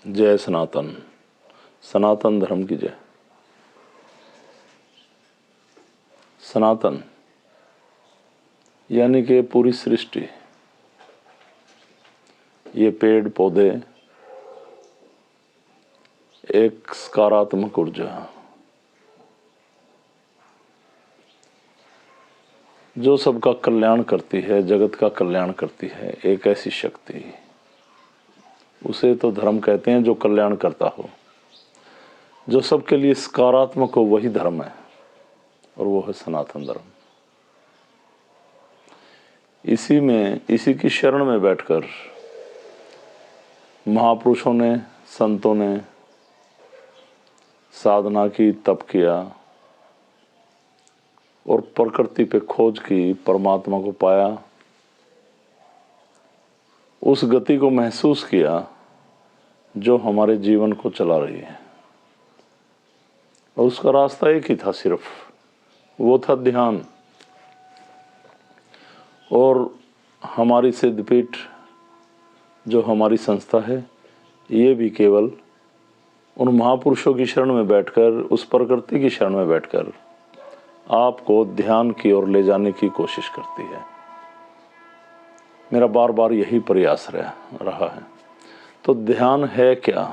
जय सनातन, सनातन धर्म की जय। सनातन यानी कि पूरी सृष्टि, ये पेड़ पौधे एक सकारात्मक ऊर्जा जो सबका कल्याण करती है, जगत का कल्याण करती है, एक ऐसी शक्ति, उसे तो धर्म कहते हैं जो कल्याण करता हो, जो सबके लिए सकारात्मक हो, वही धर्म है और वो है सनातन धर्म। इसी में, इसी की शरण में बैठकर महापुरुषों ने, संतों ने साधना की, तप किया और प्रकृति पे खोज की, परमात्मा को पाया, उस गति को महसूस किया जो हमारे जीवन को चला रही है। और उसका रास्ता एक ही था, सिर्फ वो था ध्यान। और हमारी सिद्धपीठ जो हमारी संस्था है, ये भी केवल उन महापुरुषों की शरण में बैठकर, उस प्रकृति की शरण में बैठकर आपको ध्यान की ओर ले जाने की कोशिश करती है। मेरा बार बार यही प्रयास रहा है। तो ध्यान है क्या?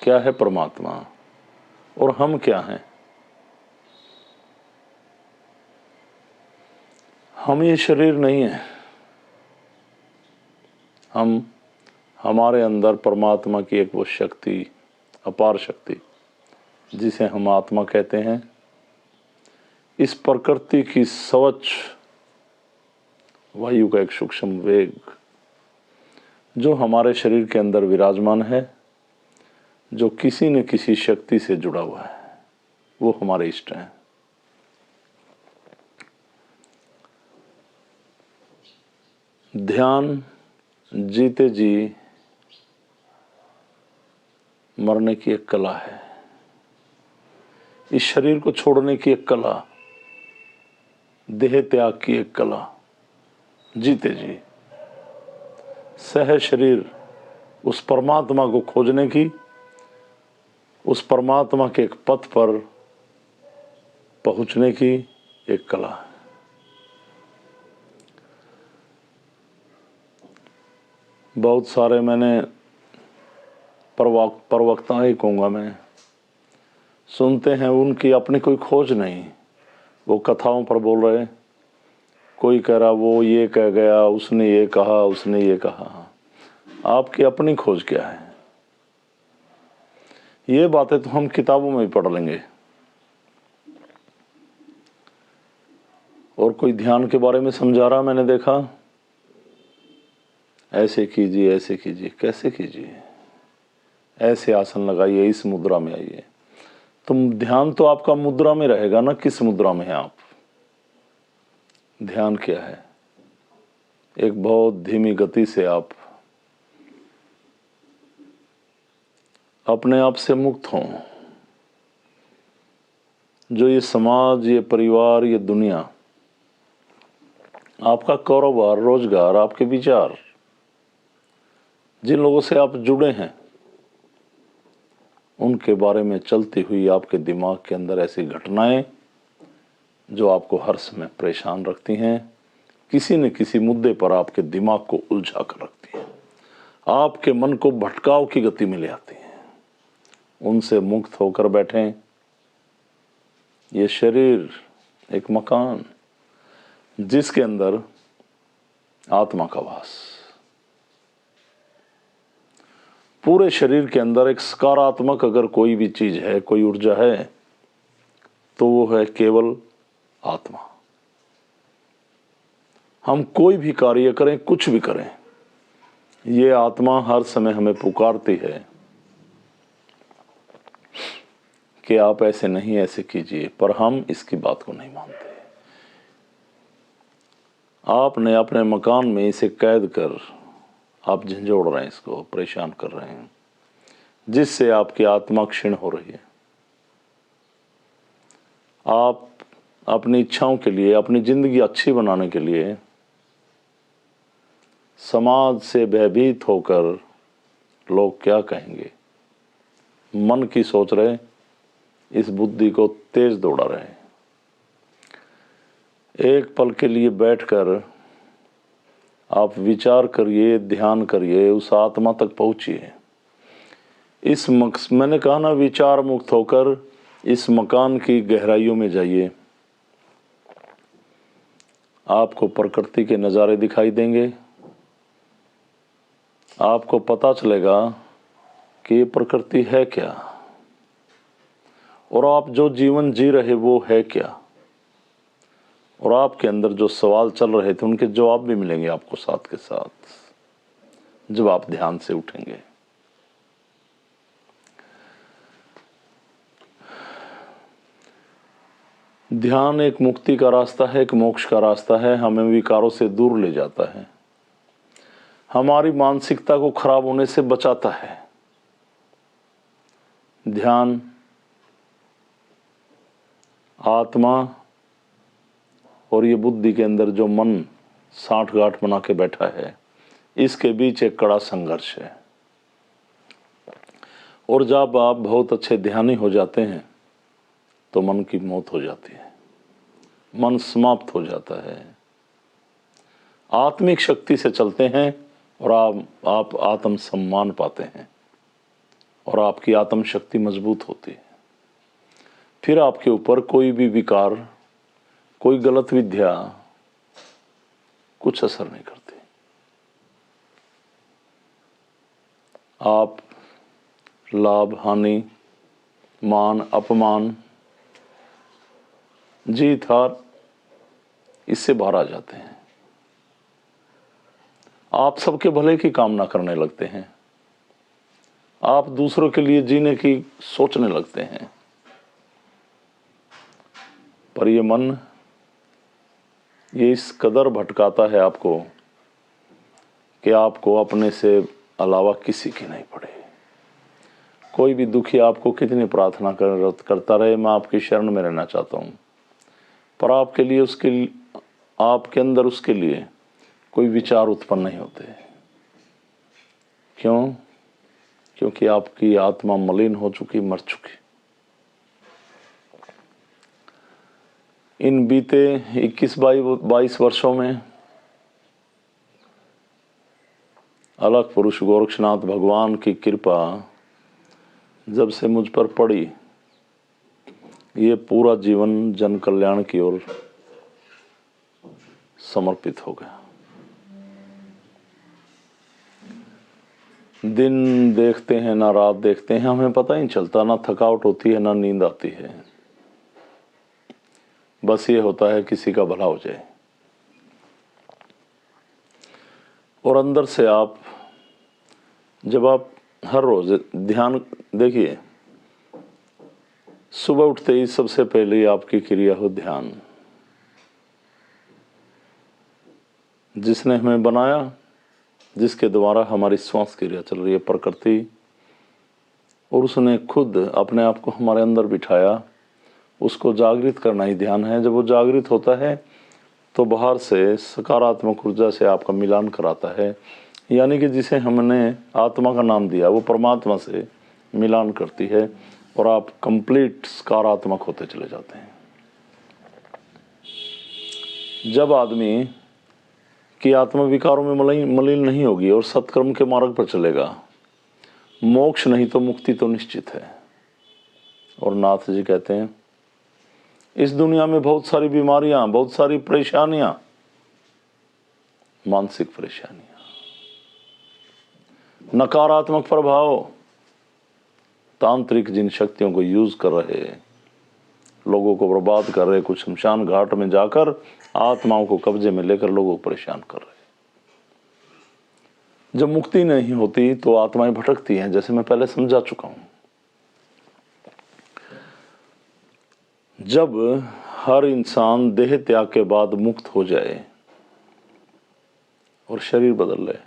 क्या है परमात्मा और हम क्या हैं? हम ये शरीर नहीं है। हमारे अंदर परमात्मा की एक वो शक्ति, अपार शक्ति, जिसे हम आत्मा कहते हैं, इस प्रकृति की स्वच्छ वायु का एक सूक्ष्म वेग जो हमारे शरीर के अंदर विराजमान है, जो किसी न किसी शक्ति से जुड़ा हुआ है, वो हमारे इष्ट हैं। ध्यान जीते जी मरने की एक कला है, इस शरीर को छोड़ने की एक कला, देह त्याग की एक कला, जीते जी सह शरीर उस परमात्मा को खोजने की, उस परमात्मा के एक पथ पर पहुंचने की एक कला है। बहुत सारे मैंने प्रवक्ता ही कहूँगा मैं, सुनते हैं, उनकी अपनी कोई खोज नहीं, वो कथाओं पर बोल रहे, कोई कह रहा वो ये कह गया, उसने ये कहा, उसने ये कहा। आपकी अपनी खोज क्या है? ये बातें तो हम किताबों में भी पढ़ लेंगे। और कोई ध्यान के बारे में समझा रहा, मैंने देखा, ऐसे कीजिए, ऐसे कीजिए। कैसे कीजिए? ऐसे आसन लगाइए, इस मुद्रा में आइए। तुम ध्यान तो आपका मुद्रा में रहेगा ना, किस मुद्रा में है आप? ध्यान क्या है? एक बहुत धीमी गति से आप अपने आप से मुक्त हों। जो ये समाज, ये परिवार, ये दुनिया, आपका कारोबार, रोजगार, आपके विचार, जिन लोगों से आप जुड़े हैं, उनके बारे में चलती हुई आपके दिमाग के अंदर ऐसी घटनाएं जो आपको हर समय परेशान रखती हैं, किसी न किसी मुद्दे पर आपके दिमाग को उलझा कर रखती हैं, आपके मन को भटकाव की गति में ले आती हैं, उनसे मुक्त होकर बैठें। ये शरीर एक मकान, जिसके अंदर आत्मा का वास। पूरे शरीर के अंदर एक सकारात्मक अगर कोई भी चीज है, कोई ऊर्जा है, तो वो है केवल आत्मा। हम कोई भी कार्य करें, कुछ भी करें, ये आत्मा हर समय हमें पुकारती है कि आप ऐसे नहीं, ऐसे कीजिए, पर हम इसकी बात को नहीं मानते। आपने अपने मकान में इसे कैद कर आप झंझोड़ रहे हैं, इसको परेशान कर रहे हैं, जिससे आपकी आत्मा क्षीण हो रही है। आप अपनी इच्छाओं के लिए, अपनी जिंदगी अच्छी बनाने के लिए समाज से भयभीत होकर लोग क्या कहेंगे, मन की सोच रहे, इस बुद्धि को तेज दौड़ा रहे। एक पल के लिए बैठकर आप विचार करिए, ध्यान करिए, उस आत्मा तक पहुंचिए। मैंने कहा ना, विचार मुक्त होकर इस मकान की गहराइयों में जाइए। आपको प्रकृति के नज़ारे दिखाई देंगे। आपको पता चलेगा कि ये प्रकृति है क्या, और आप जो जीवन जी रहे वो है क्या, और आपके अंदर जो सवाल चल रहे थे उनके जवाब भी मिलेंगे आपको साथ के साथ, जब आप ध्यान से उठेंगे। ध्यान एक मुक्ति का रास्ता है, एक मोक्ष का रास्ता है। हमें विकारों से दूर ले जाता है, हमारी मानसिकता को खराब होने से बचाता है। ध्यान आत्मा और ये बुद्धि के अंदर जो मन साठगांठ बना के बैठा है, इसके बीच एक कड़ा संघर्ष है। और जब आप बहुत अच्छे ध्यानी हो जाते हैं तो मन की मौत हो जाती है, मन समाप्त हो जाता है। आत्मिक शक्ति से चलते हैं और आप आत्म सम्मान पाते हैं, और आपकी आत्म शक्ति मजबूत होती है। फिर आपके ऊपर कोई भी विकार, कोई गलत विद्या कुछ असर नहीं करती। आप लाभ हानि, मान अपमान, जीत हार, इससे बाहर आ जाते हैं। आप सबके भले की कामना करने लगते हैं, आप दूसरों के लिए जीने की सोचने लगते हैं। पर ये मन, ये इस कदर भटकाता है आपको कि आपको अपने से अलावा किसी की नहीं पड़े। कोई भी दुखी आपको कितनी प्रार्थना करता रहे, मैं आपकी शरण में रहना चाहता हूँ, पर आपके लिए आपके अंदर उसके लिए कोई विचार उत्पन्न नहीं होते। क्यों? क्योंकि आपकी आत्मा मलिन हो चुकी, मर चुकी। इन बीते 21-22 वर्षों में अलग पुरुष गोरक्षनाथ भगवान की कृपा जब से मुझ पर पड़ी, ये पूरा जीवन जन कल्याण की ओर समर्पित हो गया। दिन देखते हैं ना रात देखते हैं, हमें पता ही नहीं चलता, ना थकावट होती है ना नींद आती है। बस ये होता है किसी का भला हो जाए। और अंदर से जब आप हर रोज ध्यान देखिए, सुबह उठते ही सबसे पहले आपकी क्रिया हो ध्यान। जिसने हमें बनाया, जिसके द्वारा हमारी श्वास क्रिया चल रही है, प्रकृति, और उसने खुद अपने आप को हमारे अंदर बिठाया, उसको जागृत करना ही ध्यान है। जब वो जागृत होता है तो बाहर से सकारात्मक ऊर्जा से आपका मिलान कराता है, यानी कि जिसे हमने आत्मा का नाम दिया वो परमात्मा से मिलान करती है, और आप कंप्लीट सकारात्मक होते चले जाते हैं। जब आदमी की आत्मा विकारों में मलिन नहीं होगी और सत्कर्म के मार्ग पर चलेगा, मोक्ष नहीं तो मुक्ति तो निश्चित है। और नाथ जी कहते हैं, इस दुनिया में बहुत सारी बीमारियां, बहुत सारी परेशानियां, मानसिक परेशानियां, नकारात्मक प्रभाव, तांत्रिक जिन शक्तियों को यूज कर रहे, लोगों को बर्बाद कर रहे, कुछ शमशान घाट में जाकर आत्माओं को कब्जे में लेकर लोगों को परेशान कर रहे। जब मुक्ति नहीं होती तो आत्माएं भटकती हैं, जैसे मैं पहले समझा चुका हूं। जब हर इंसान देह त्याग के बाद मुक्त हो जाए और शरीर बदल ले,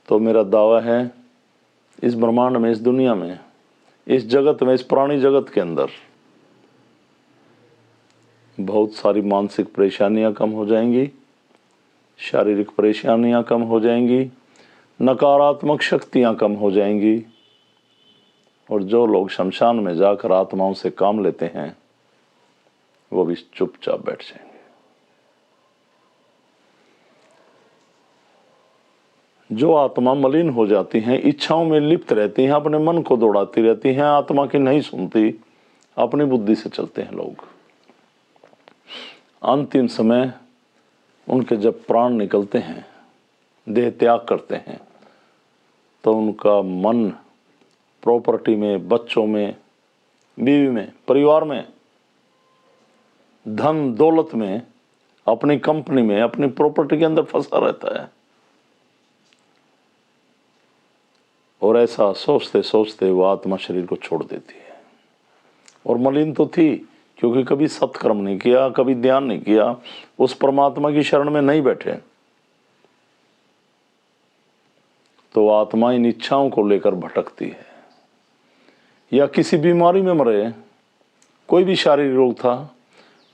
तो मेरा दावा है, इस ब्रह्मांड में, इस दुनिया में, इस जगत में, इस प्राणी जगत के अंदर बहुत सारी मानसिक परेशानियां कम हो जाएंगी, शारीरिक परेशानियां कम हो जाएंगी, नकारात्मक शक्तियां कम हो जाएंगी, और जो लोग शमशान में जाकर आत्माओं से काम लेते हैं वो भी चुपचाप बैठ जाएंगे। जो आत्मा मलिन हो जाती हैं, इच्छाओं में लिप्त रहती हैं, अपने मन को दौड़ाती रहती हैं, आत्मा की नहीं सुनती, अपनी बुद्धि से चलते हैं लोग, अंतिम समय उनके जब प्राण निकलते हैं, देह त्याग करते हैं, तो उनका मन प्रॉपर्टी में, बच्चों में, बीवी में, परिवार में, धन दौलत में, अपनी कंपनी में, अपनी प्रॉपर्टी के अंदर फंसा रहता है। और ऐसा सोचते सोचते वो आत्मा शरीर को छोड़ देती है। और मलिन तो थी, क्योंकि कभी सत्कर्म नहीं किया, कभी ध्यान नहीं किया, उस परमात्मा की शरण में नहीं बैठे, तो आत्मा इन इच्छाओं को लेकर भटकती है। या किसी बीमारी में मरे, कोई भी शारीरिक रोग था,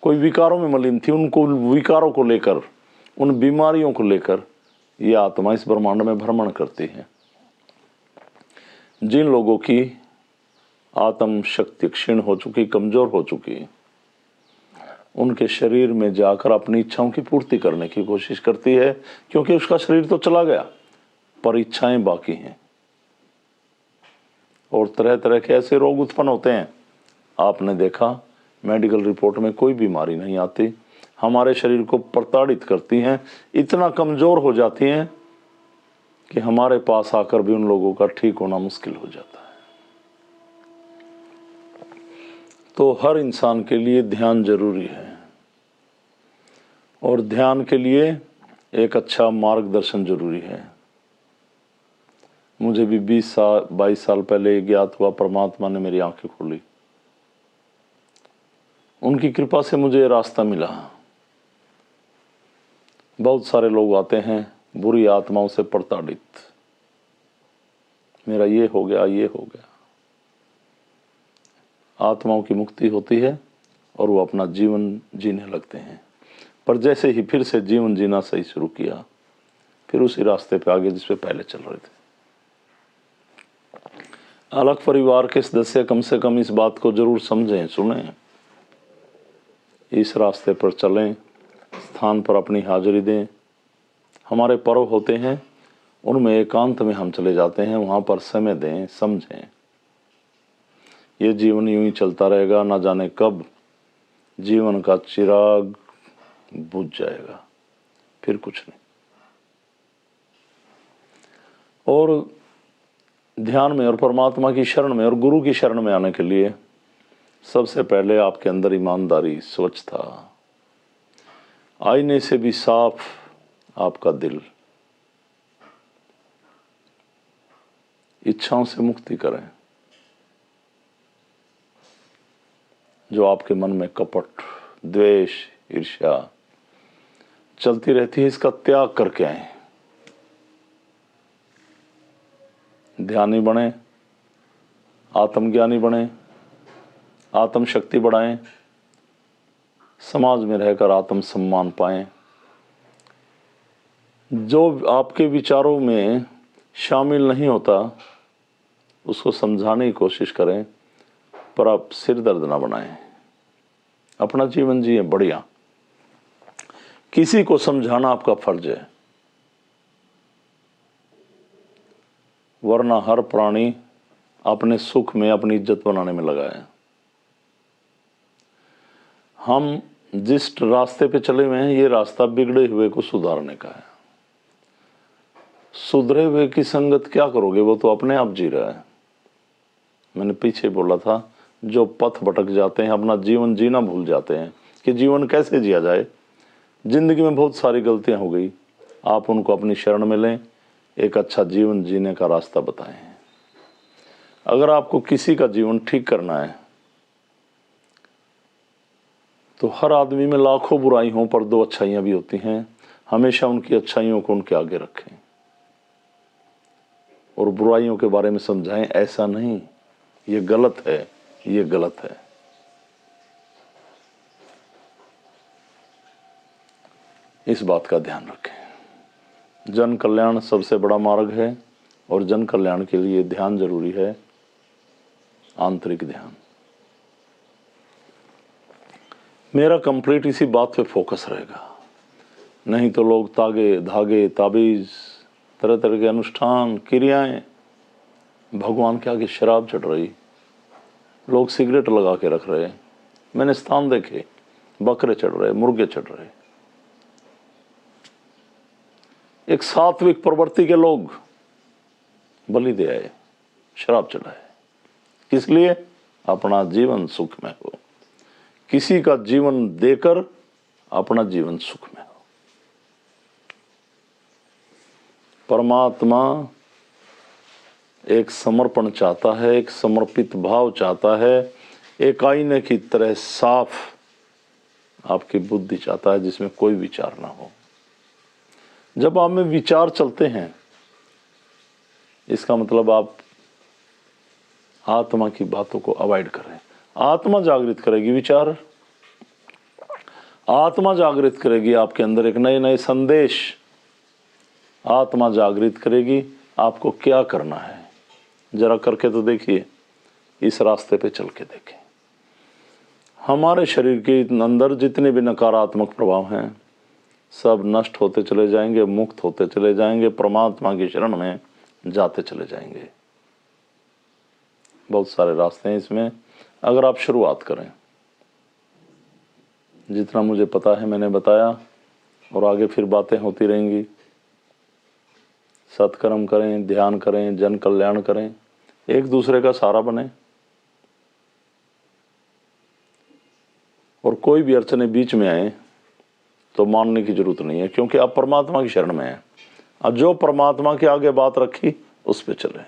कोई विकारों में मलिन थी, उनको विकारों को लेकर, उन बीमारियों को लेकर ये आत्मा इस ब्रह्मांड में भ्रमण करती है। जिन लोगों की आत्म शक्ति क्षीण हो चुकी, कमजोर हो चुकी, उनके शरीर में जाकर अपनी इच्छाओं की पूर्ति करने की कोशिश करती है, क्योंकि उसका शरीर तो चला गया पर इच्छाएं बाकी हैं। और तरह तरह के ऐसे रोग उत्पन्न होते हैं, आपने देखा मेडिकल रिपोर्ट में कोई बीमारी नहीं आती, हमारे शरीर को प्रताड़ित करती हैं, इतना कमजोर हो जाती हैं कि हमारे पास आकर भी उन लोगों का ठीक होना मुश्किल हो जाता है। तो हर इंसान के लिए ध्यान जरूरी है, और ध्यान के लिए एक अच्छा मार्गदर्शन जरूरी है। मुझे भी 22 साल पहले ज्ञात हुआ, परमात्मा ने मेरी आंखें खोली, उनकी कृपा से मुझे रास्ता मिला। बहुत सारे लोग आते हैं बुरी आत्माओं से प्रताड़ित, मेरा ये हो गया, ये हो गया। आत्माओं की मुक्ति होती है और वो अपना जीवन जीने लगते हैं, पर जैसे ही फिर से जीवन जीना सही शुरू किया, फिर उसी रास्ते पे आगे जिस पे पहले चल रहे थे। अलग परिवार के सदस्य कम से कम इस बात को जरूर समझें, सुनें, इस रास्ते पर चलें, स्थान पर अपनी हाजिरी दें। हमारे पर्व होते हैं, उनमें एकांत में हम चले जाते हैं, वहाँ पर समय दें, समझें। ये जीवन यूं ही चलता रहेगा, ना जाने कब जीवन का चिराग बुझ जाएगा, फिर कुछ नहीं। और ध्यान में और परमात्मा की शरण में और गुरु की शरण में आने के लिए सबसे पहले आपके अंदर ईमानदारी, स्वच्छता, आईने से भी साफ आपका दिल, इच्छाओं से मुक्ति करें। जो आपके मन में कपट, द्वेष, ईर्ष्या चलती रहती है, इसका त्याग करके आए। ध्यानी बने, आत्मज्ञानी बने, आत्म शक्ति बढ़ाएं, समाज में रहकर आत्म सम्मान पाएं। जो आपके विचारों में शामिल नहीं होता उसको समझाने की कोशिश करें, पर आप सिर दर्द ना बनाएं, अपना जीवन जिए बढ़िया। किसी को समझाना आपका फर्ज है, वरना हर प्राणी अपने सुख में अपनी इज्जत बनाने में लगा है। हम जिस रास्ते पे चले हुए हैं, ये रास्ता बिगड़े हुए को सुधारने का है। सुधरे हुए की संगत क्या करोगे, वो तो अपने आप जी रहा है। मैंने पीछे बोला था, जो पथ भटक जाते हैं, अपना जीवन जीना भूल जाते हैं कि जीवन कैसे जिया जाए, जिंदगी में बहुत सारी गलतियां हो गई, आप उनको अपनी शरण में लें, एक अच्छा जीवन जीने का रास्ता बताएं। अगर आपको किसी का जीवन ठीक करना है तो हर आदमी में लाखों बुराई हों पर 2 अच्छाइयां भी होती हैं, हमेशा उनकी अच्छाइयों को उनके आगे रखें और बुराइयों के बारे में समझाएं, ऐसा नहीं, ये गलत है, ये गलत है। इस बात का ध्यान रखें। जन कल्याण सबसे बड़ा मार्ग है और जन कल्याण के लिए ध्यान जरूरी है, आंतरिक ध्यान। मेरा कंप्लीट इसी बात पे फोकस रहेगा। नहीं तो लोग तागे धागे ताबीज तरह तरह के अनुष्ठान क्रियाएं, भगवान के आगे शराब चढ़ रही, लोग सिगरेट लगा के रख रहे, मैंने स्थान देखे, बकरे चढ़ रहे, मुर्गे चढ़ रहे। एक सात्विक प्रवृत्ति के लोग बलि दे आए, शराब चढ़ाए। किस लिए? अपना जीवन सुख में हो। किसी का जीवन देकर अपना जीवन सुख में हो। परमात्मा एक समर्पण चाहता है, एक समर्पित भाव चाहता है, एक आईने की तरह साफ आपकी बुद्धि चाहता है जिसमें कोई विचार ना हो। जब आप में विचार चलते हैं, इसका मतलब आप आत्मा की बातों को अवॉइड करें। आत्मा जागृत करेगी विचार, आत्मा जागृत करेगी आपके अंदर एक नए नए संदेश, आत्मा जागृत करेगी आपको क्या करना है। जरा करके तो देखिए, इस रास्ते पे चल के देखें। हमारे शरीर के अंदर जितने भी नकारात्मक प्रभाव हैं सब नष्ट होते चले जाएंगे, मुक्त होते चले जाएंगे, परमात्मा की शरण में जाते चले जाएंगे। बहुत सारे रास्ते हैं इसमें, अगर आप शुरुआत करें। जितना मुझे पता है मैंने बताया, और आगे फिर बातें होती रहेंगी। सत्कर्म करें, ध्यान करें, जन कल्याण करें, एक दूसरे का सहारा बने। और कोई भी अड़चने बीच में आए तो मानने की जरूरत नहीं है, क्योंकि आप परमात्मा की शरण में हैं। अब जो परमात्मा के आगे बात रखी उस पे चले,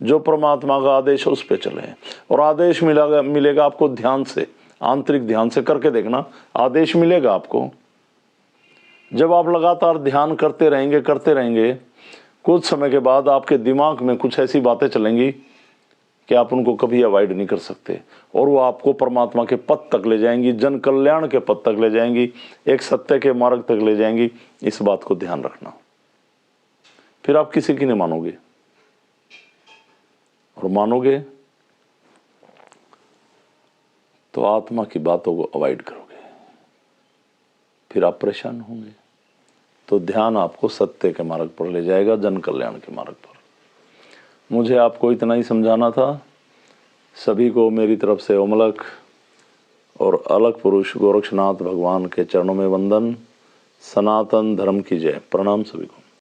जो परमात्मा का आदेश है उस पे चले। और आदेश मिलेगा आपको ध्यान से, आंतरिक ध्यान से करके देखना, आदेश मिलेगा आपको। जब आप लगातार ध्यान करते रहेंगे, कुछ समय के बाद आपके दिमाग में कुछ ऐसी बातें चलेंगी कि आप उनको कभी अवॉइड नहीं कर सकते, और वो आपको परमात्मा के पद तक ले जाएंगी, जन कल्याण के पद तक ले जाएंगी, एक सत्य के मार्ग तक ले जाएंगी। इस बात को ध्यान रखना। फिर आप किसी की नहीं मानोगे, और मानोगे तो आत्मा की बातों को अवॉइड करोगे, फिर आप परेशान होंगे। तो ध्यान आपको सत्य के मार्ग पर ले जाएगा, जन कल्याण के मार्ग पर। मुझे आपको इतना ही समझाना था। सभी को मेरी तरफ से ओमलक और अलग पुरुष गोरक्षनाथ भगवान के चरणों में वंदन। सनातन धर्म की जय। प्रणाम सभी को।